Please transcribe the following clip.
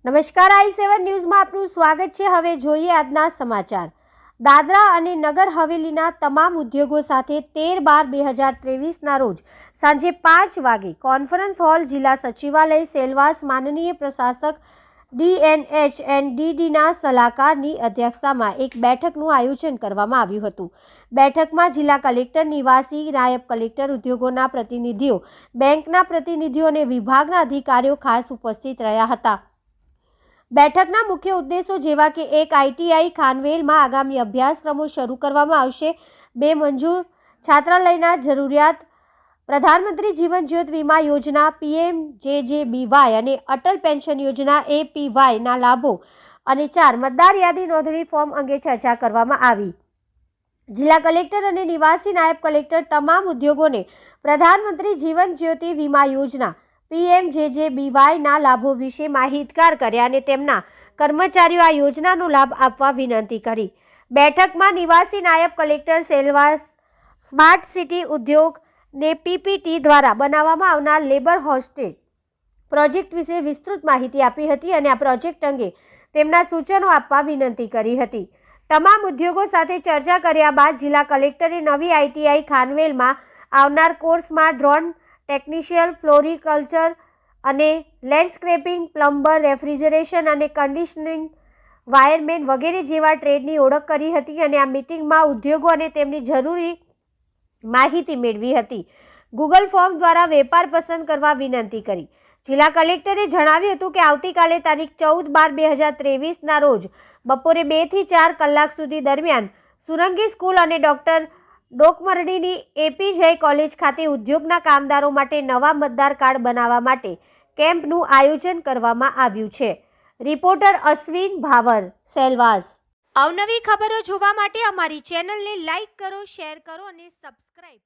નમસ્કાર, i7 ન્યૂઝમાં આપનું સ્વાગત છે। હવે જોઈએ આજના સમાચાર। દાદરા અને નગર હવેલીના તમામ ઉદ્યોગો સાથે 13/12/2023ના રોજ સાંજે 5 વાગે કોન્ફરન્સ હોલ જિલ્લા સચિવાલય સેલવાસ માનનીય પ્રશાસક DNHNDDના સલાહકારની અધ્યક્ષતામાં એક બેઠકનું આયોજન કરવામાં આવ્યું હતું। બેઠકમાં જિલ્લા કલેક્ટર, નિવાસી નાયબ કલેક્ટર, ઉદ્યોગોના પ્રતિનિધિઓ, બેંકના પ્રતિનિધિઓ અને વિભાગના અધિકારીઓ ખાસ ઉપસ્થિત રહ્યા હતા। બેઠકના મુખ્ય ઉદ્દેશો જેવા કે એક ITI ખાનવેલમાં આગામી અભ્યાસક્રમો શરૂ કરવામાં આવશે, 2 મંજૂર છાત્રાલયના જરૂરિયાત, પ્રધાનમંત્રી જીવન જ્યોત વીમા યોજના PMJJBY અને અટલ પેન્શન યોજના APY ના લાભો અને 4 મતદાર યાદી નોંધણી ફોર્મ અંગે ચર્ચા કરવામાં આવી। જિલ્લા કલેક્ટર અને નિવાસી નાયબ કલેક્ટર તમામ ઉદ્યોગોને પ્રધાનમંત્રી જીવન જ્યોતિ વીમા યોજના PMJJBY ના લાભો વિશે માહિતગાર કર્યા અને તેમના કર્મચારીઓ આ યોજનાનો લાભ આપવા વિનંતી કરી। બેઠકમાં નિવાસી નાયબ કલેક્ટર સેલવાસ સ્માર્ટ સિટી ઉદ્યોગ ને PPT દ્વારા બનાવવામાં આવનાર લેબર હોસ્ટેલ પ્રોજેક્ટ વિશે વિસ્તૃત માહિતી આપી હતી અને આ પ્રોજેક્ટ અંગે તેમના સૂચનો આપવા વિનંતી કરી હતી। તમામ ઉદ્યોગો સાથે ચર્ચા કર્યા બાદ જિલ્લા કલેક્ટરે નવી ITI ખાનવેલમાં આવનાર કોર્સમાં ડ્રોન ટેકનિશિયન, ફ્લોરિકલ્ચર અને લેન્ડસ્કેપિંગ, પ્લમ્બર, રેફ્રિજરેશન અને કન્ડિશનિંગ, વાયરમેન વગેરે જેવા ટ્રેડની ઓળખ કરી હતી અને આ મિટિંગમાં ઉદ્યોગો અને તેમની જરૂરી માહિતી મેળવી હતી। ગૂગલ ફોર્મ દ્વારા વેપાર પસંદ કરવા વિનંતી કરી। જિલ્લા કલેક્ટરે જણાવ્યું હતું કે આવતીકાલે તારીખ 14/12/2023ના રોજ બપોરે 2 થી 4 કલાક સુધી દરમિયાન સુરંગી સ્કૂલ અને ડોક્ટર ડોકમરડીની APJ કોલેજ ખાતે ઉદ્યોગના કામદારો માટે નવા મતદાર કાર્ડ બનાવવા માટે કેમ્પનું આયોજન કરવામાં આવ્યું છે। Reporter Ashwin power, Silvassa. અવનવી ખબરો જોવા માટે અમારી ચેનલને લાઇક કરો, શેર કરો અને સબસ્ક્રાઇબ